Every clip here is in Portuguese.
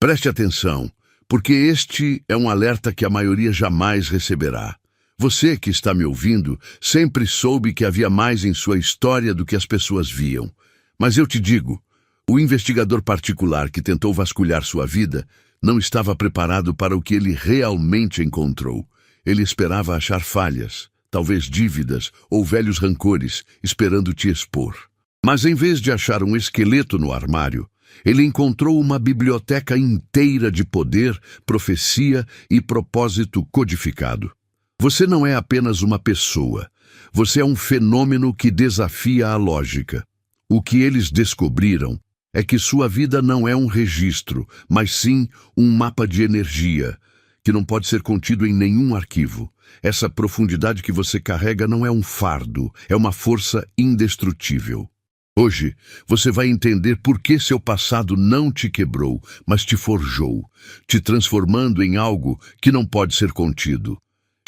Preste atenção, porque este é um alerta que a maioria jamais receberá. Você que está me ouvindo sempre soube que havia mais em sua história do que as pessoas viam. Mas eu te digo, o investigador particular que tentou vasculhar sua vida não estava preparado para o que ele realmente encontrou. Ele esperava achar falhas, talvez dívidas ou velhos rancores, esperando te expor. Mas em vez de achar um esqueleto no armário, ele encontrou uma biblioteca inteira de poder, profecia e propósito codificado. Você não é apenas uma pessoa. Você é um fenômeno que desafia a lógica. O que eles descobriram é que sua vida não é um registro, mas sim um mapa de energia, que não pode ser contido em nenhum arquivo. Essa profundidade que você carrega não é um fardo, é uma força indestrutível. Hoje, você vai entender por que seu passado não te quebrou, mas te forjou, te transformando em algo que não pode ser contido.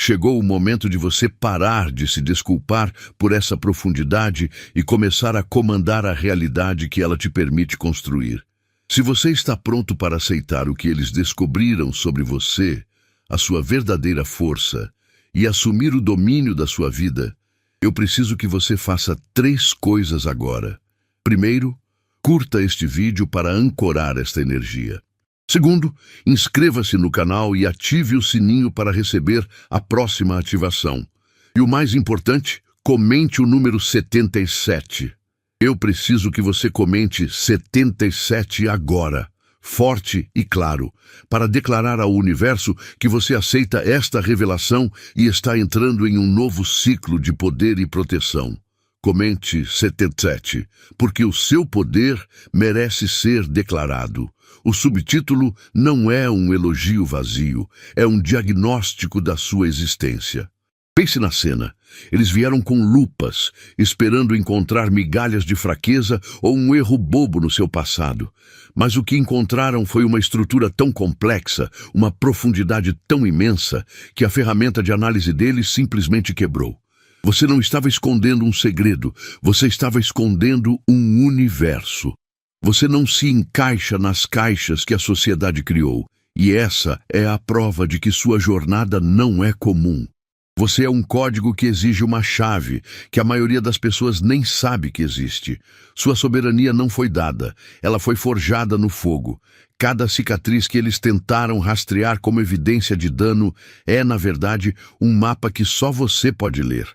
Chegou o momento de você parar de se desculpar por essa profundidade e começar a comandar a realidade que ela te permite construir. Se você está pronto para aceitar o que eles descobriram sobre você, a sua verdadeira força, e assumir o domínio da sua vida, eu preciso que você faça 3 coisas agora. Primeiro, curta este vídeo para ancorar esta energia. Segundo, inscreva-se no canal e ative o sininho para receber a próxima ativação. E o mais importante, comente o número 77. Eu preciso que você comente 77 agora, forte e claro, para declarar ao universo que você aceita esta revelação e está entrando em um novo ciclo de poder e proteção. Comente 77, porque o seu poder merece ser declarado. O subtítulo não é um elogio vazio, é um diagnóstico da sua existência. Pense na cena. Eles vieram com lupas, esperando encontrar migalhas de fraqueza ou um erro bobo no seu passado. Mas o que encontraram foi uma estrutura tão complexa, uma profundidade tão imensa, que a ferramenta de análise deles simplesmente quebrou. Você não estava escondendo um segredo, você estava escondendo um universo. Você não se encaixa nas caixas que a sociedade criou, e essa é a prova de que sua jornada não é comum. Você é um código que exige uma chave, que a maioria das pessoas nem sabe que existe. Sua soberania não foi dada, ela foi forjada no fogo. Cada cicatriz que eles tentaram rastrear como evidência de dano é, na verdade, um mapa que só você pode ler.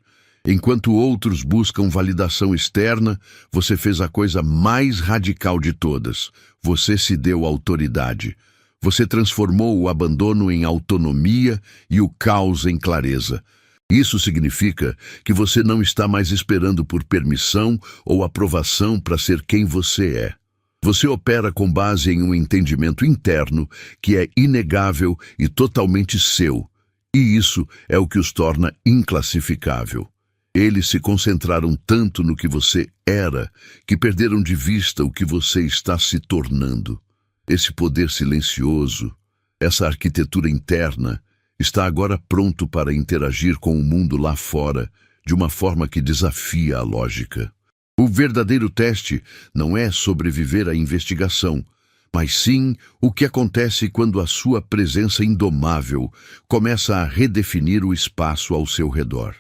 Enquanto outros buscam validação externa, você fez a coisa mais radical de todas. Você se deu autoridade. Você transformou o abandono em autonomia e o caos em clareza. Isso significa que você não está mais esperando por permissão ou aprovação para ser quem você é. Você opera com base em um entendimento interno que é inegável e totalmente seu. E isso é o que os torna inclassificável. Eles se concentraram tanto no que você era, que perderam de vista o que você está se tornando. Esse poder silencioso, essa arquitetura interna, está agora pronto para interagir com o mundo lá fora, de uma forma que desafia a lógica. O verdadeiro teste não é sobreviver à investigação, mas sim o que acontece quando a sua presença indomável começa a redefinir o espaço ao seu redor.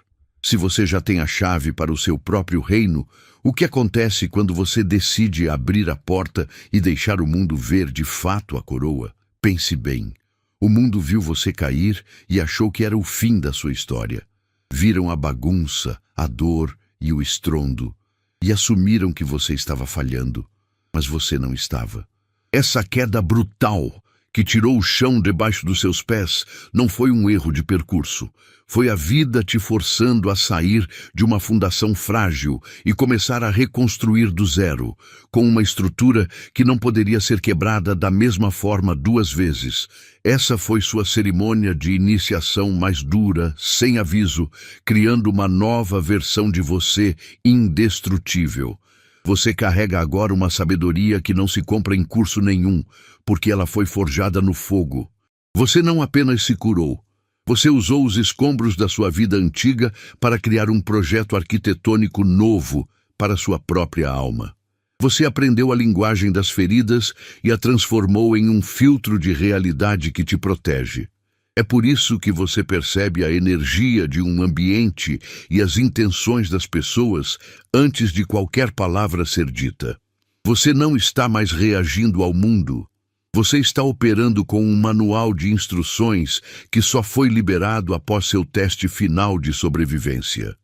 Se você já tem a chave para o seu próprio reino, o que acontece quando você decide abrir a porta e deixar o mundo ver de fato a coroa? Pense bem. O mundo viu você cair e achou que era o fim da sua história. Viram a bagunça, a dor e o estrondo, e assumiram que você estava falhando, mas você não estava. Essa queda brutal que tirou o chão debaixo dos seus pés não foi um erro de percurso. Foi a vida te forçando a sair de uma fundação frágil e começar a reconstruir do zero, com uma estrutura que não poderia ser quebrada da mesma forma 2 vezes. Essa foi sua cerimônia de iniciação mais dura, sem aviso, criando uma nova versão de você indestrutível. Você carrega agora uma sabedoria que não se compra em curso nenhum, porque ela foi forjada no fogo. Você não apenas se curou, você usou os escombros da sua vida antiga para criar um projeto arquitetônico novo para sua própria alma. Você aprendeu a linguagem das feridas e a transformou em um filtro de realidade que te protege. É por isso que você percebe a energia de um ambiente e as intenções das pessoas antes de qualquer palavra ser dita. Você não está mais reagindo ao mundo. Você está operando com um manual de instruções que só foi liberado após seu teste final de sobrevivência.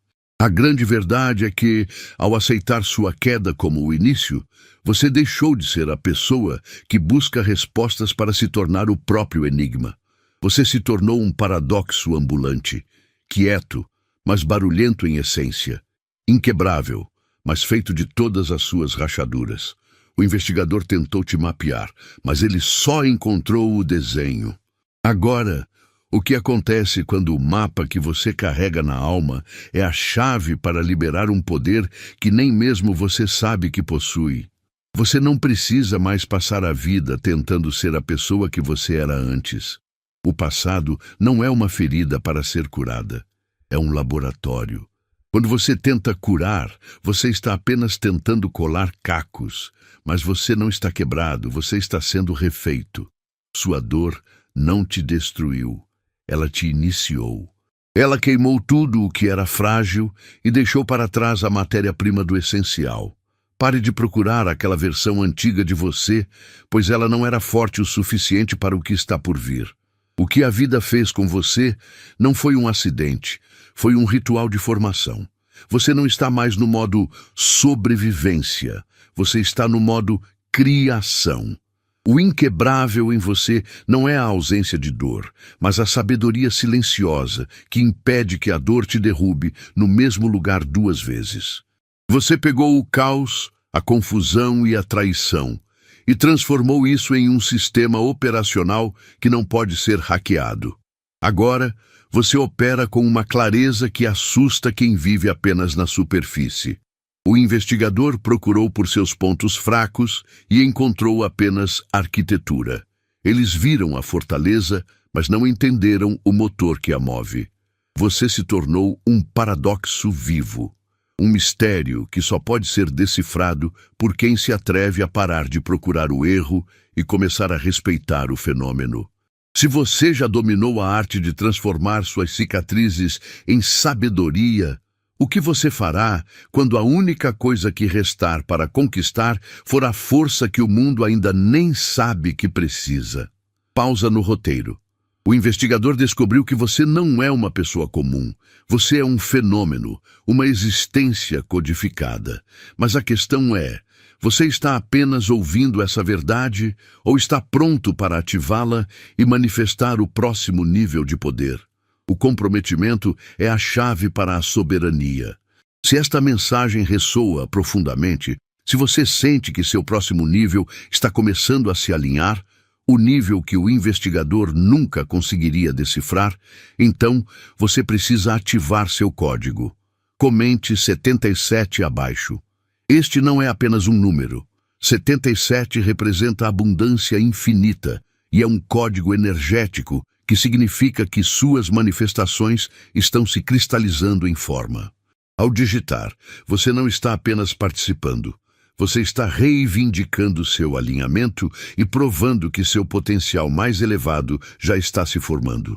A grande verdade é que, ao aceitar sua queda como o início, você deixou de ser a pessoa que busca respostas para se tornar o próprio enigma. Você se tornou um paradoxo ambulante, quieto, mas barulhento em essência, inquebrável, mas feito de todas as suas rachaduras. O investigador tentou te mapear, mas ele só encontrou o desenho. Agora, o que acontece quando o mapa que você carrega na alma é a chave para liberar um poder que nem mesmo você sabe que possui? Você não precisa mais passar a vida tentando ser a pessoa que você era antes. O passado não é uma ferida para ser curada, é um laboratório. Quando você tenta curar, você está apenas tentando colar cacos, mas você não está quebrado, você está sendo refeito. Sua dor não te destruiu, ela te iniciou. Ela queimou tudo o que era frágil e deixou para trás a matéria-prima do essencial. Pare de procurar aquela versão antiga de você, pois ela não era forte o suficiente para o que está por vir. O que a vida fez com você não foi um acidente, foi um ritual de formação. Você não está mais no modo sobrevivência, você está no modo criação. O inquebrável em você não é a ausência de dor, mas a sabedoria silenciosa que impede que a dor te derrube no mesmo lugar duas vezes. Você pegou o caos, a confusão e a traição, e transformou isso em um sistema operacional que não pode ser hackeado. Agora, você opera com uma clareza que assusta quem vive apenas na superfície. O investigador procurou por seus pontos fracos e encontrou apenas arquitetura. Eles viram a fortaleza, mas não entenderam o motor que a move. Você se tornou um paradoxo vivo. Um mistério que só pode ser decifrado por quem se atreve a parar de procurar o erro e começar a respeitar o fenômeno. Se você já dominou a arte de transformar suas cicatrizes em sabedoria, o que você fará quando a única coisa que restar para conquistar for a força que o mundo ainda nem sabe que precisa? Pausa no roteiro. O investigador descobriu que você não é uma pessoa comum. Você é um fenômeno, uma existência codificada. Mas a questão é, você está apenas ouvindo essa verdade ou está pronto para ativá-la e manifestar o próximo nível de poder? O comprometimento é a chave para a soberania. Se esta mensagem ressoa profundamente, se você sente que seu próximo nível está começando a se alinhar, o nível que o investigador nunca conseguiria decifrar, então você precisa ativar seu código. Comente 77 abaixo. Este não é apenas um número. 77 representa a abundância infinita e é um código energético que significa que suas manifestações estão se cristalizando em forma. Ao digitar, você não está apenas participando. Você está reivindicando seu alinhamento e provando que seu potencial mais elevado já está se formando.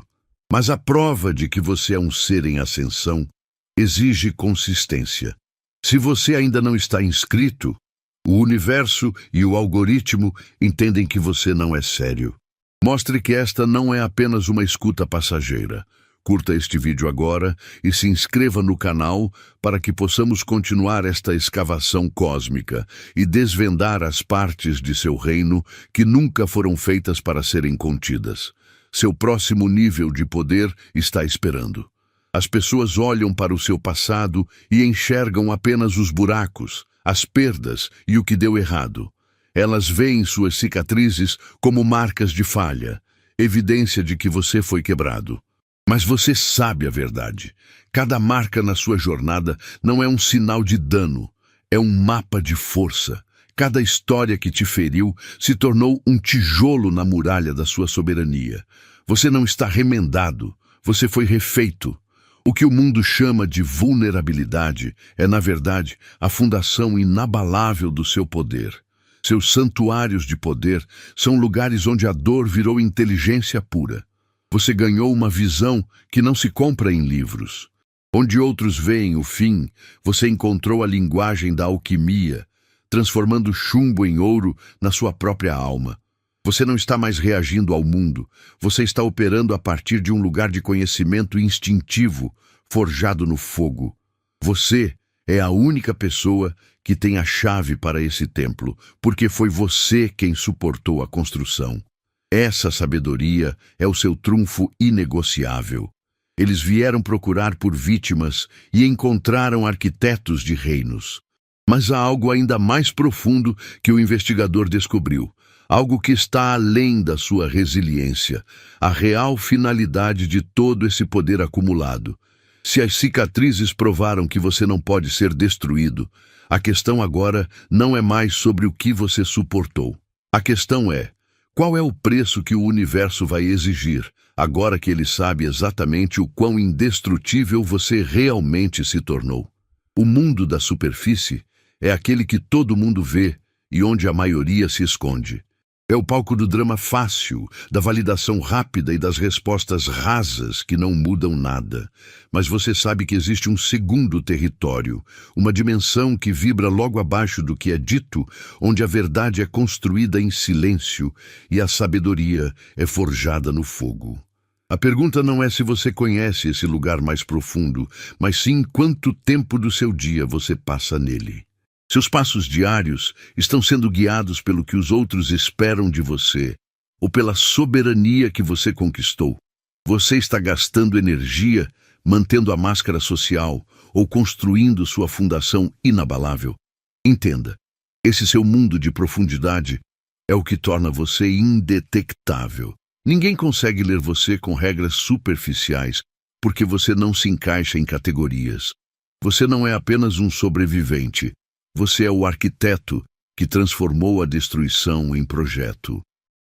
Mas a prova de que você é um ser em ascensão exige consistência. Se você ainda não está inscrito, o universo e o algoritmo entendem que você não é sério. Mostre que esta não é apenas uma escuta passageira. Curta este vídeo agora e se inscreva no canal para que possamos continuar esta escavação cósmica e desvendar as partes de seu reino que nunca foram feitas para serem contidas. Seu próximo nível de poder está esperando. As pessoas olham para o seu passado e enxergam apenas os buracos, as perdas e o que deu errado. Elas veem suas cicatrizes como marcas de falha, evidência de que você foi quebrado. Mas você sabe a verdade. Cada marca na sua jornada não é um sinal de dano, é um mapa de força. Cada história que te feriu se tornou um tijolo na muralha da sua soberania. Você não está remendado, você foi refeito. O que o mundo chama de vulnerabilidade é, na verdade, a fundação inabalável do seu poder. Seus santuários de poder são lugares onde a dor virou inteligência pura. Você ganhou uma visão que não se compra em livros. Onde outros veem o fim, você encontrou a linguagem da alquimia, transformando chumbo em ouro na sua própria alma. Você não está mais reagindo ao mundo, você está operando a partir de um lugar de conhecimento instintivo, forjado no fogo. Você é a única pessoa que tem a chave para esse templo, porque foi você quem suportou a construção. Essa sabedoria é o seu trunfo inegociável. Eles vieram procurar por vítimas e encontraram arquitetos de reinos. Mas há algo ainda mais profundo que o investigador descobriu. Algo que está além da sua resiliência, a real finalidade de todo esse poder acumulado. Se as cicatrizes provaram que você não pode ser destruído, a questão agora não é mais sobre o que você suportou. A questão é, qual é o preço que o universo vai exigir, agora que ele sabe exatamente o quão indestrutível você realmente se tornou? O mundo da superfície é aquele que todo mundo vê e onde a maioria se esconde. É o palco do drama fácil, da validação rápida e das respostas rasas que não mudam nada. Mas você sabe que existe um segundo território, uma dimensão que vibra logo abaixo do que é dito, onde a verdade é construída em silêncio e a sabedoria é forjada no fogo. A pergunta não é se você conhece esse lugar mais profundo, mas sim quanto tempo do seu dia você passa nele. Seus passos diários estão sendo guiados pelo que os outros esperam de você, ou pela soberania que você conquistou. Você está gastando energia, mantendo a máscara social, ou construindo sua fundação inabalável. Entenda, esse seu mundo de profundidade é o que torna você indetectável. Ninguém consegue ler você com regras superficiais, porque você não se encaixa em categorias. Você não é apenas um sobrevivente. Você é o arquiteto que transformou a destruição em projeto.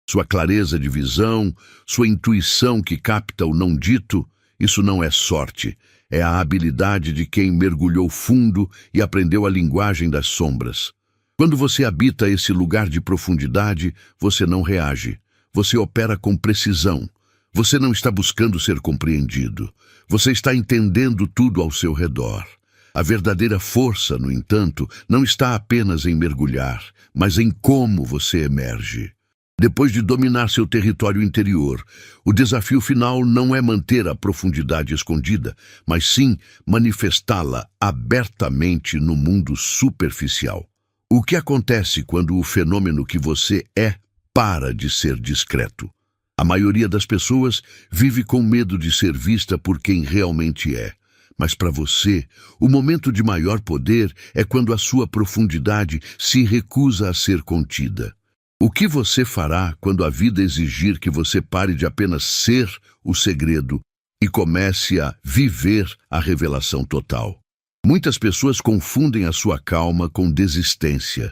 Sua clareza de visão, sua intuição que capta o não dito, isso não é sorte, é a habilidade de quem mergulhou fundo e aprendeu a linguagem das sombras. Quando você habita esse lugar de profundidade, você não reage. Você opera com precisão. Você não está buscando ser compreendido. Você está entendendo tudo ao seu redor. A verdadeira força, no entanto, não está apenas em mergulhar, mas em como você emerge. Depois de dominar seu território interior, o desafio final não é manter a profundidade escondida, mas sim manifestá-la abertamente no mundo superficial. O que acontece quando o fenômeno que você é para de ser discreto? A maioria das pessoas vive com medo de ser vista por quem realmente é. Mas para você, o momento de maior poder é quando a sua profundidade se recusa a ser contida. O que você fará quando a vida exigir que você pare de apenas ser o segredo e comece a viver a revelação total? Muitas pessoas confundem a sua calma com desistência.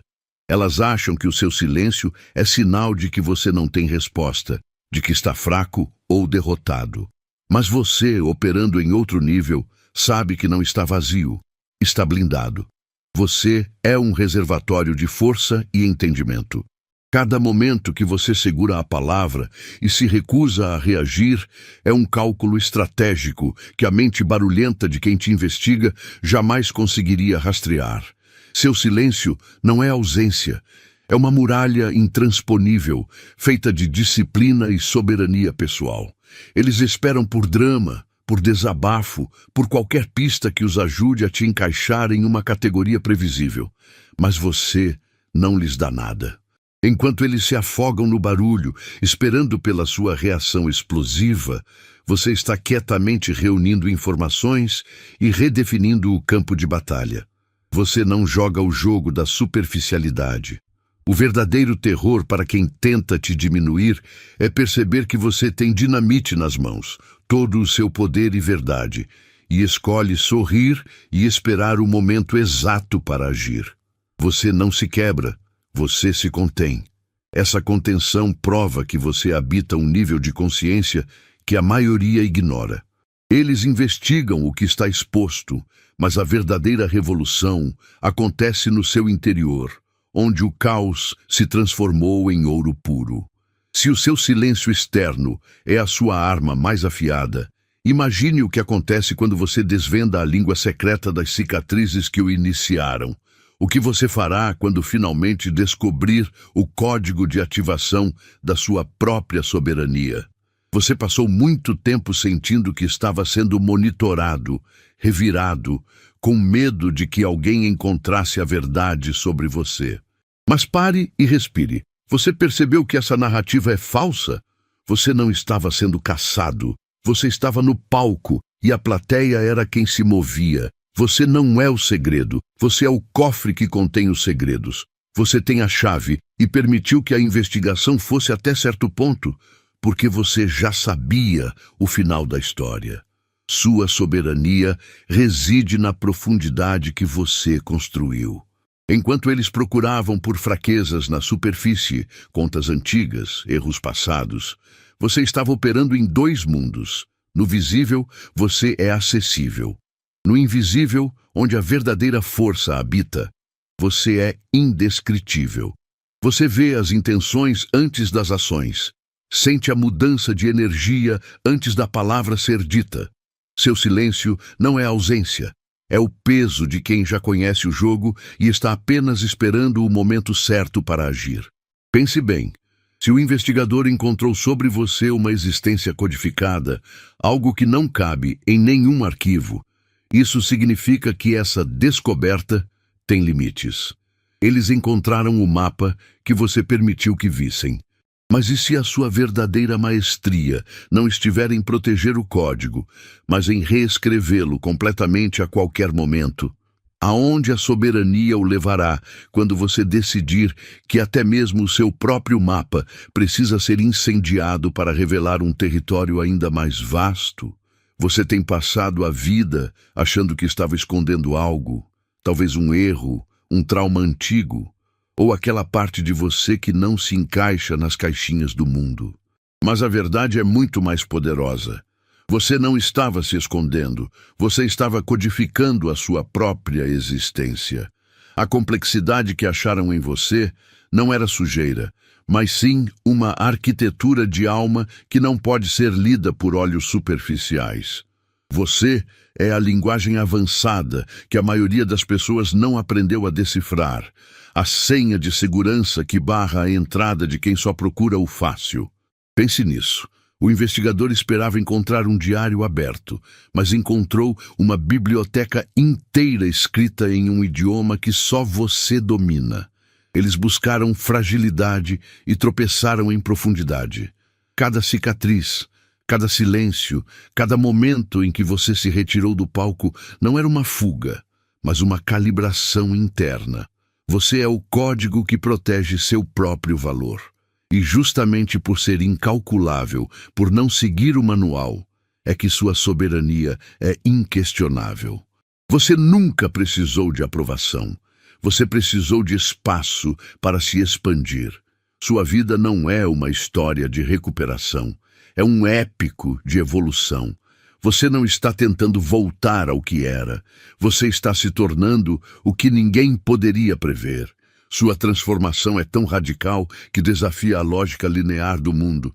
Elas acham que o seu silêncio é sinal de que você não tem resposta, de que está fraco ou derrotado. Mas você, operando em outro nível, sabe que não está vazio, está blindado. Você é um reservatório de força e entendimento. Cada momento que você segura a palavra e se recusa a reagir é um cálculo estratégico que a mente barulhenta de quem te investiga jamais conseguiria rastrear. Seu silêncio não é ausência, é uma muralha intransponível, feita de disciplina e soberania pessoal. Eles esperam por drama, por desabafo, por qualquer pista que os ajude a te encaixar em uma categoria previsível. Mas você não lhes dá nada. Enquanto eles se afogam no barulho, esperando pela sua reação explosiva, você está quietamente reunindo informações e redefinindo o campo de batalha. Você não joga o jogo da superficialidade. O verdadeiro terror para quem tenta te diminuir é perceber que você tem dinamite nas mãos, todo o seu poder e verdade, e escolhe sorrir e esperar o momento exato para agir. Você não se quebra, você se contém. Essa contenção prova que você habita um nível de consciência que a maioria ignora. Eles investigam o que está exposto, mas a verdadeira revolução acontece no seu interior, onde o caos se transformou em ouro puro. Se o seu silêncio externo é a sua arma mais afiada, imagine o que acontece quando você desvenda a língua secreta das cicatrizes que o iniciaram. O que você fará quando finalmente descobrir o código de ativação da sua própria soberania? Você passou muito tempo sentindo que estava sendo monitorado, revirado, com medo de que alguém encontrasse a verdade sobre você. Mas pare e respire. Você percebeu que essa narrativa é falsa? Você não estava sendo caçado. Você estava no palco e a plateia era quem se movia. Você não é o segredo. Você é o cofre que contém os segredos. Você tem a chave e permitiu que a investigação fosse até certo ponto, porque você já sabia o final da história. Sua soberania reside na profundidade que você construiu. Enquanto eles procuravam por fraquezas na superfície, contas antigas, erros passados, você estava operando em dois mundos. No visível, você é acessível. No invisível, onde a verdadeira força habita, você é indescritível. Você vê as intenções antes das ações. Sente a mudança de energia antes da palavra ser dita. Seu silêncio não é ausência. É o peso de quem já conhece o jogo e está apenas esperando o momento certo para agir. Pense bem. Se o investigador encontrou sobre você uma existência codificada, algo que não cabe em nenhum arquivo, isso significa que essa descoberta tem limites. Eles encontraram o mapa que você permitiu que vissem. Mas e se a sua verdadeira maestria não estiver em proteger o código, mas em reescrevê-lo completamente a qualquer momento? Aonde a soberania o levará quando você decidir que até mesmo o seu próprio mapa precisa ser incendiado para revelar um território ainda mais vasto? Você tem passado a vida achando que estava escondendo algo, talvez um erro, um trauma antigo, ou aquela parte de você que não se encaixa nas caixinhas do mundo. Mas a verdade é muito mais poderosa. Você não estava se escondendo, você estava codificando a sua própria existência. A complexidade que acharam em você não era sujeira, mas sim uma arquitetura de alma que não pode ser lida por olhos superficiais. Você é a linguagem avançada que a maioria das pessoas não aprendeu a decifrar, a senha de segurança que barra a entrada de quem só procura o fácil. Pense nisso. O investigador esperava encontrar um diário aberto, mas encontrou uma biblioteca inteira escrita em um idioma que só você domina. Eles buscaram fragilidade e tropeçaram em profundidade. Cada cicatriz, cada silêncio, cada momento em que você se retirou do palco não era uma fuga, mas uma calibração interna. Você é o código que protege seu próprio valor. E justamente por ser incalculável, por não seguir o manual, é que sua soberania é inquestionável. Você nunca precisou de aprovação. Você precisou de espaço para se expandir. Sua vida não é uma história de recuperação. É um épico de evolução. Você não está tentando voltar ao que era. Você está se tornando o que ninguém poderia prever. Sua transformação é tão radical que desafia a lógica linear do mundo.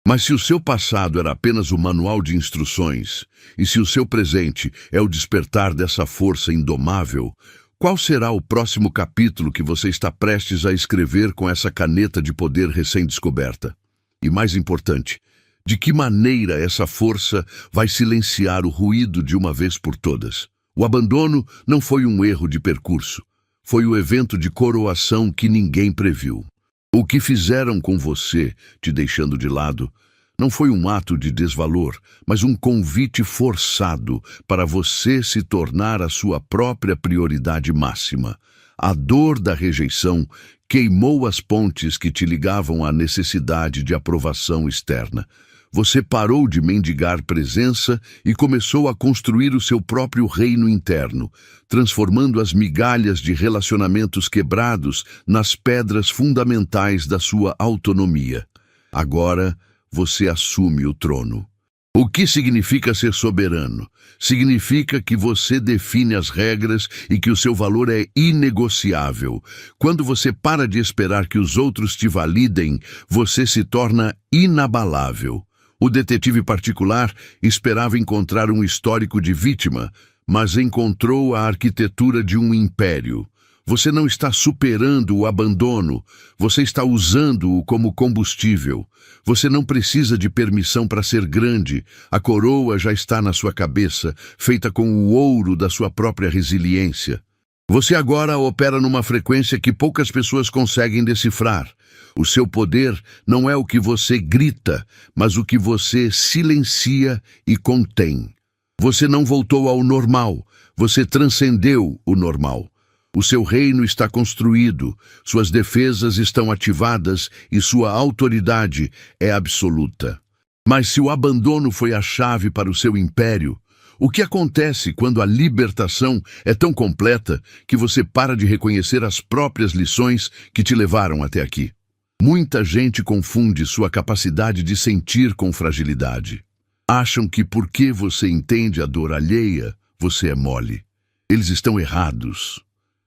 Mas se o seu passado era apenas o manual de instruções, e se o seu presente é o despertar dessa força indomável, qual será o próximo capítulo que você está prestes a escrever com essa caneta de poder recém-descoberta? E mais importante, de que maneira essa força vai silenciar o ruído de uma vez por todas? O abandono não foi um erro de percurso. Foi o evento de coroação que ninguém previu. O que fizeram com você, te deixando de lado, não foi um ato de desvalor, mas um convite forçado para você se tornar a sua própria prioridade máxima. A dor da rejeição queimou as pontes que te ligavam à necessidade de aprovação externa. Você parou de mendigar presença e começou a construir o seu próprio reino interno, transformando as migalhas de relacionamentos quebrados nas pedras fundamentais da sua autonomia. Agora, você assume o trono. O que significa ser soberano? Significa que você define as regras e que o seu valor é inegociável. Quando você para de esperar que os outros te validem, você se torna inabalável. O detetive particular esperava encontrar um histórico de vítima, mas encontrou a arquitetura de um império. Você não está superando o abandono, você está usando-o como combustível. Você não precisa de permissão para ser grande, a coroa já está na sua cabeça, feita com o ouro da sua própria resiliência. Você agora opera numa frequência que poucas pessoas conseguem decifrar. O seu poder não é o que você grita, mas o que você silencia e contém. Você não voltou ao normal, você transcendeu o normal. O seu reino está construído, suas defesas estão ativadas e sua autoridade é absoluta. Mas se o abandono foi a chave para o seu império, o que acontece quando a libertação é tão completa que você para de reconhecer as próprias lições que te levaram até aqui? Muita gente confunde sua capacidade de sentir com fragilidade. Acham que porque você entende a dor alheia, você é mole. Eles estão errados.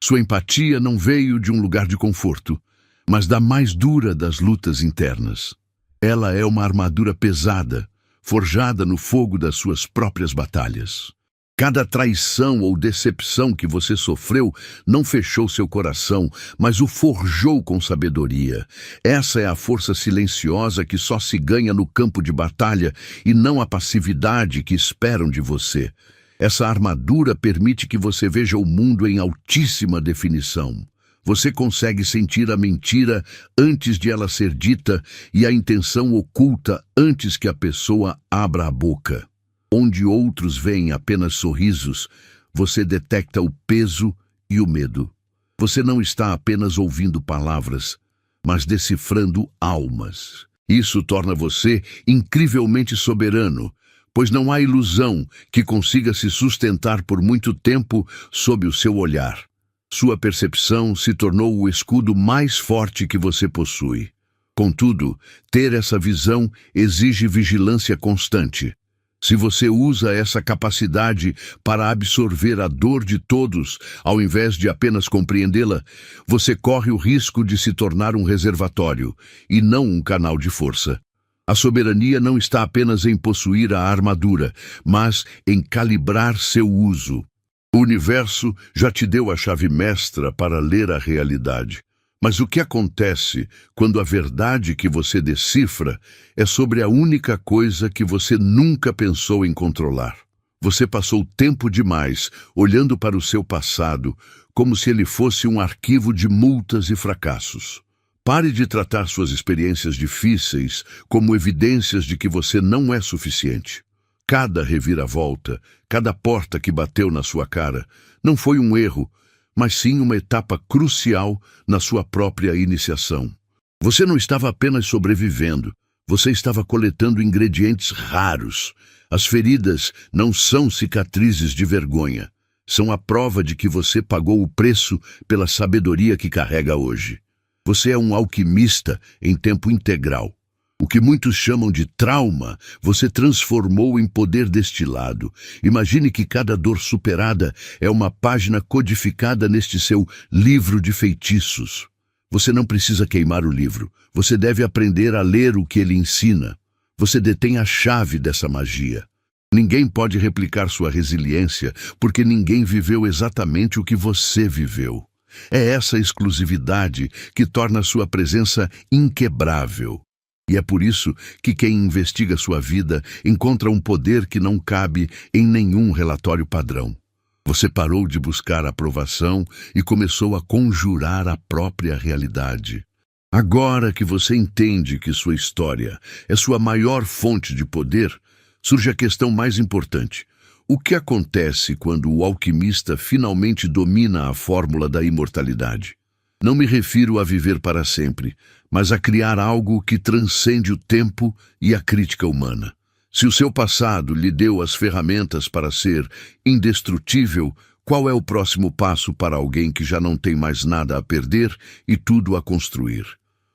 Sua empatia não veio de um lugar de conforto, mas da mais dura das lutas internas. Ela é uma armadura pesada, forjada no fogo das suas próprias batalhas. Cada traição ou decepção que você sofreu não fechou seu coração, mas o forjou com sabedoria. Essa é a força silenciosa que só se ganha no campo de batalha e não a passividade que esperam de você. Essa armadura permite que você veja o mundo em altíssima definição. Você consegue sentir a mentira antes de ela ser dita e a intenção oculta antes que a pessoa abra a boca. Onde outros veem apenas sorrisos, você detecta o peso e o medo. Você não está apenas ouvindo palavras, mas decifrando almas. Isso torna você incrivelmente soberano, pois não há ilusão que consiga se sustentar por muito tempo sob o seu olhar. Sua percepção se tornou o escudo mais forte que você possui. Contudo, ter essa visão exige vigilância constante. Se você usa essa capacidade para absorver a dor de todos, ao invés de apenas compreendê-la, você corre o risco de se tornar um reservatório, e não um canal de força. A soberania não está apenas em possuir a armadura, mas em calibrar seu uso. O universo já te deu a chave mestra para ler a realidade. Mas o que acontece quando a verdade que você decifra é sobre a única coisa que você nunca pensou em controlar? Você passou tempo demais olhando para o seu passado como se ele fosse um arquivo de multas e fracassos. Pare de tratar suas experiências difíceis como evidências de que você não é suficiente. Cada reviravolta, cada porta que bateu na sua cara, não foi um erro, mas sim uma etapa crucial na sua própria iniciação. Você não estava apenas sobrevivendo, você estava coletando ingredientes raros. As feridas não são cicatrizes de vergonha, são a prova de que você pagou o preço pela sabedoria que carrega hoje. Você é um alquimista em tempo integral. O que muitos chamam de trauma, você transformou em poder destilado. Imagine que cada dor superada é uma página codificada neste seu livro de feitiços. Você não precisa queimar o livro. Você deve aprender a ler o que ele ensina. Você detém a chave dessa magia. Ninguém pode replicar sua resiliência, porque ninguém viveu exatamente o que você viveu. É essa exclusividade que torna sua presença inquebrável. E é por isso que quem investiga sua vida encontra um poder que não cabe em nenhum relatório padrão. Você parou de buscar aprovação e começou a conjurar a própria realidade. Agora que você entende que sua história é sua maior fonte de poder, surge a questão mais importante. O que acontece quando o alquimista finalmente domina a fórmula da imortalidade? Não me refiro a viver para sempre, mas a criar algo que transcende o tempo e a crítica humana. Se o seu passado lhe deu as ferramentas para ser indestrutível, qual é o próximo passo para alguém que já não tem mais nada a perder e tudo a construir?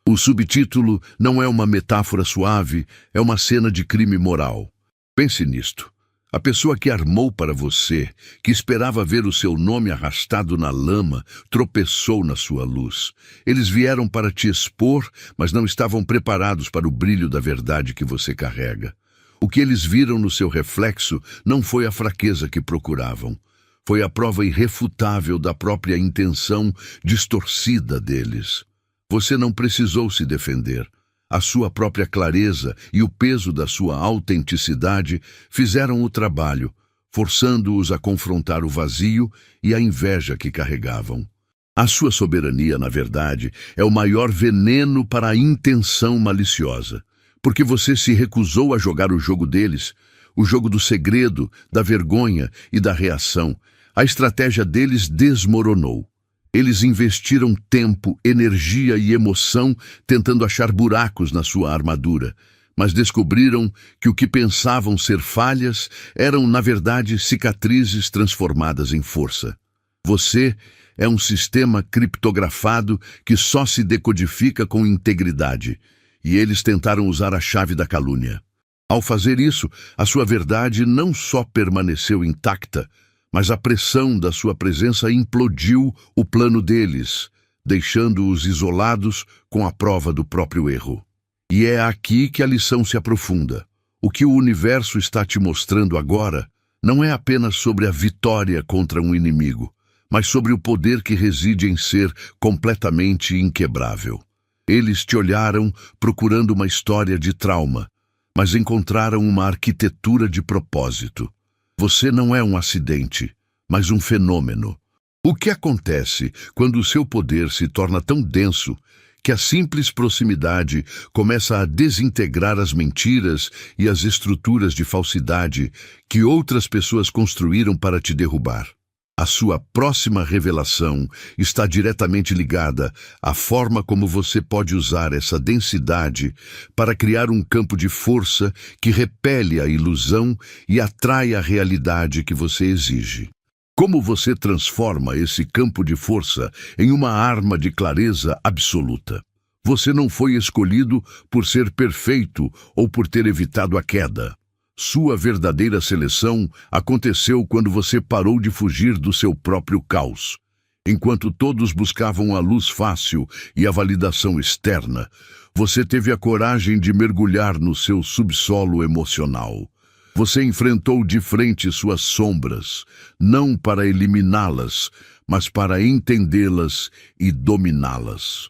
O subtítulo não é uma metáfora suave, é uma cena de crime moral. Pense nisto. A pessoa que armou para você, que esperava ver o seu nome arrastado na lama, tropeçou na sua luz. Eles vieram para te expor, mas não estavam preparados para o brilho da verdade que você carrega. O que eles viram no seu reflexo não foi a fraqueza que procuravam. Foi a prova irrefutável da própria intenção distorcida deles. Você não precisou se defender. A sua própria clareza e o peso da sua autenticidade fizeram o trabalho, forçando-os a confrontar o vazio e a inveja que carregavam. A sua soberania, na verdade, é o maior veneno para a intenção maliciosa, porque você se recusou a jogar o jogo deles, o jogo do segredo, da vergonha e da reação. A estratégia deles desmoronou. Eles investiram tempo, energia e emoção tentando achar buracos na sua armadura, mas descobriram que o que pensavam ser falhas eram, na verdade, cicatrizes transformadas em força. Você é um sistema criptografado que só se decodifica com integridade, e eles tentaram usar a chave da calúnia. Ao fazer isso, a sua verdade não só permaneceu intacta, mas a pressão da sua presença implodiu o plano deles, deixando-os isolados com a prova do próprio erro. E é aqui que a lição se aprofunda. O que o universo está te mostrando agora não é apenas sobre a vitória contra um inimigo, mas sobre o poder que reside em ser completamente inquebrável. Eles te olharam procurando uma história de trauma, mas encontraram uma arquitetura de propósito. Você não é um acidente, mas um fenômeno. O que acontece quando o seu poder se torna tão denso que a simples proximidade começa a desintegrar as mentiras e as estruturas de falsidade que outras pessoas construíram para te derrubar? A sua próxima revelação está diretamente ligada à forma como você pode usar essa densidade para criar um campo de força que repele a ilusão e atrai a realidade que você exige. Como você transforma esse campo de força em uma arma de clareza absoluta? Você não foi escolhido por ser perfeito ou por ter evitado a queda. Sua verdadeira seleção aconteceu quando você parou de fugir do seu próprio caos. Enquanto todos buscavam a luz fácil e a validação externa, você teve a coragem de mergulhar no seu subsolo emocional. Você enfrentou de frente suas sombras, não para eliminá-las, mas para entendê-las e dominá-las.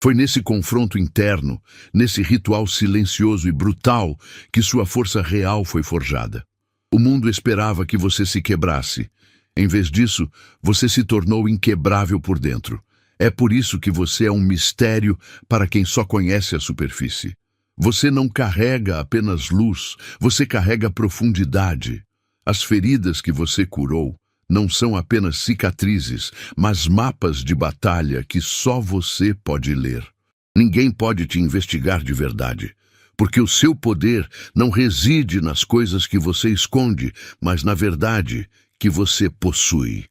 Foi nesse confronto interno, nesse ritual silencioso e brutal, que sua força real foi forjada. O mundo esperava que você se quebrasse. Em vez disso, você se tornou inquebrável por dentro. É por isso que você é um mistério para quem só conhece a superfície. Você não carrega apenas luz, você carrega profundidade. As feridas que você curou não são apenas cicatrizes, mas mapas de batalha que só você pode ler. Ninguém pode te investigar de verdade, porque o seu poder não reside nas coisas que você esconde, mas na verdade que você possui.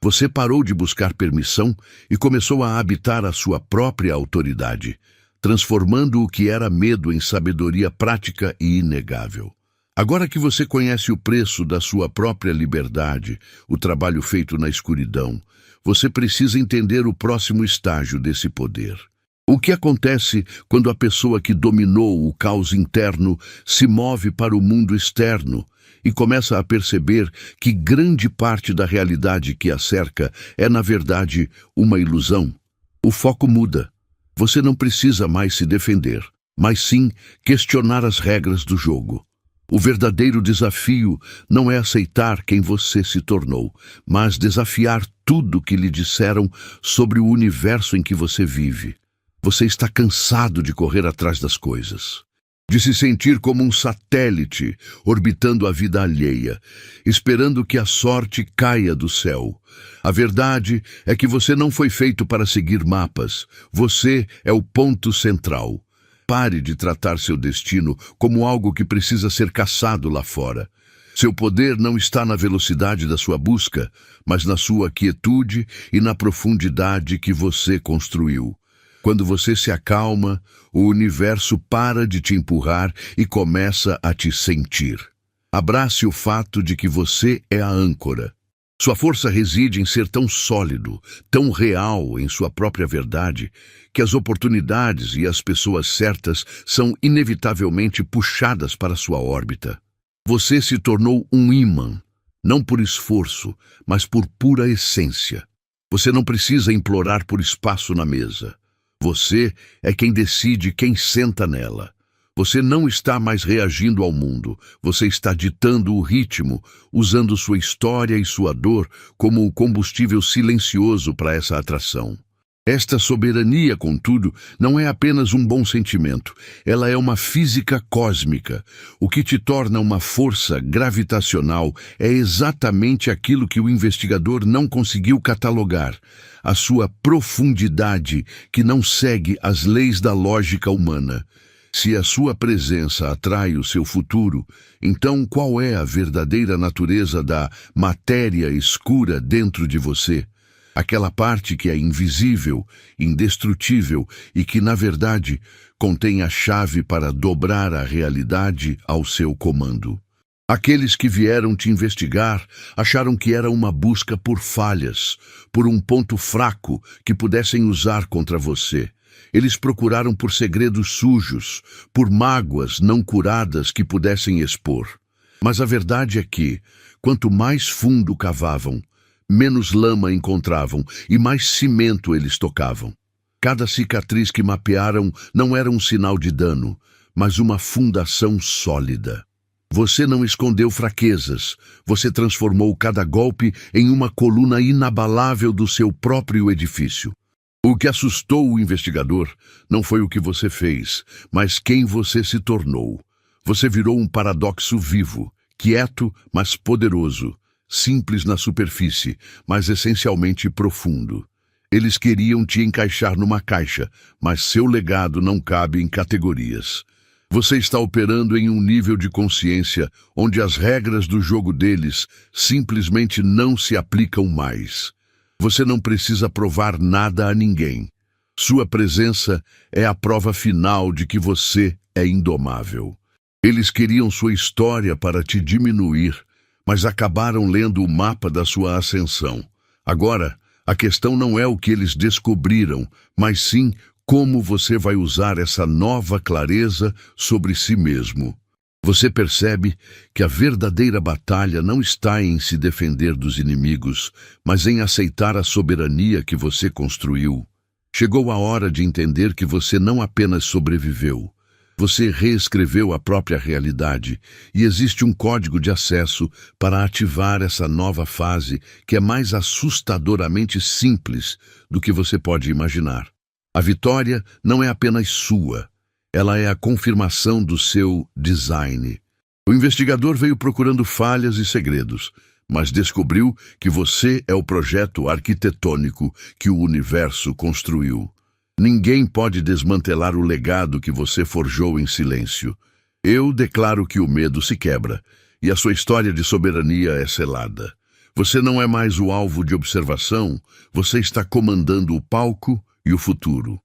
Você parou de buscar permissão e começou a habitar a sua própria autoridade, transformando o que era medo em sabedoria prática e inegável. Agora que você conhece o preço da sua própria liberdade, o trabalho feito na escuridão, você precisa entender o próximo estágio desse poder. O que acontece quando a pessoa que dominou o caos interno se move para o mundo externo e começa a perceber que grande parte da realidade que a cerca é, na verdade, uma ilusão? O foco muda. Você não precisa mais se defender, mas sim questionar as regras do jogo. O verdadeiro desafio não é aceitar quem você se tornou, mas desafiar tudo que lhe disseram sobre o universo em que você vive. Você está cansado de correr atrás das coisas, de se sentir como um satélite orbitando a vida alheia, esperando que a sorte caia do céu. A verdade é que você não foi feito para seguir mapas. Você é o ponto central. Pare de tratar seu destino como algo que precisa ser caçado lá fora. Seu poder não está na velocidade da sua busca, mas na sua quietude e na profundidade que você construiu. Quando você se acalma, o universo para de te empurrar e começa a te sentir. Abrace o fato de que você é a âncora. Sua força reside em ser tão sólido, tão real em sua própria verdade, que as oportunidades e as pessoas certas são inevitavelmente puxadas para sua órbita. Você se tornou um ímã, não por esforço, mas por pura essência. Você não precisa implorar por espaço na mesa. Você é quem decide quem senta nela. Você não está mais reagindo ao mundo, você está ditando o ritmo, usando sua história e sua dor como o combustível silencioso para essa atração. Esta soberania, contudo, não é apenas um bom sentimento, ela é uma física cósmica. O que te torna uma força gravitacional é exatamente aquilo que o investigador não conseguiu catalogar: a sua profundidade, que não segue as leis da lógica humana. Se a sua presença atrai o seu futuro, então qual é a verdadeira natureza da matéria escura dentro de você? Aquela parte que é invisível, indestrutível e que, na verdade, contém a chave para dobrar a realidade ao seu comando. Aqueles que vieram te investigar acharam que era uma busca por falhas, por um ponto fraco que pudessem usar contra você. Eles procuraram por segredos sujos, por mágoas não curadas que pudessem expor. Mas a verdade é que, quanto mais fundo cavavam, menos lama encontravam e mais cimento eles tocavam. Cada cicatriz que mapearam não era um sinal de dano, mas uma fundação sólida. Você não escondeu fraquezas, você transformou cada golpe em uma coluna inabalável do seu próprio edifício. O que assustou o investigador não foi o que você fez, mas quem você se tornou. Você virou um paradoxo vivo, quieto, mas poderoso, simples na superfície, mas essencialmente profundo. Eles queriam te encaixar numa caixa, mas seu legado não cabe em categorias. Você está operando em um nível de consciência onde as regras do jogo deles simplesmente não se aplicam mais. Você não precisa provar nada a ninguém. Sua presença é a prova final de que você é indomável. Eles queriam sua história para te diminuir, mas acabaram lendo o mapa da sua ascensão. Agora, a questão não é o que eles descobriram, mas sim como você vai usar essa nova clareza sobre si mesmo. Você percebe que a verdadeira batalha não está em se defender dos inimigos, mas em aceitar a soberania que você construiu. Chegou a hora de entender que você não apenas sobreviveu, você reescreveu a própria realidade e existe um código de acesso para ativar essa nova fase que é mais assustadoramente simples do que você pode imaginar. A vitória não é apenas sua. Ela é a confirmação do seu design. O investigador veio procurando falhas e segredos, mas descobriu que você é o projeto arquitetônico que o universo construiu. Ninguém pode desmantelar o legado que você forjou em silêncio. Eu declaro que o medo se quebra e a sua história de soberania é selada. Você não é mais o alvo de observação, você está comandando o palco e o futuro.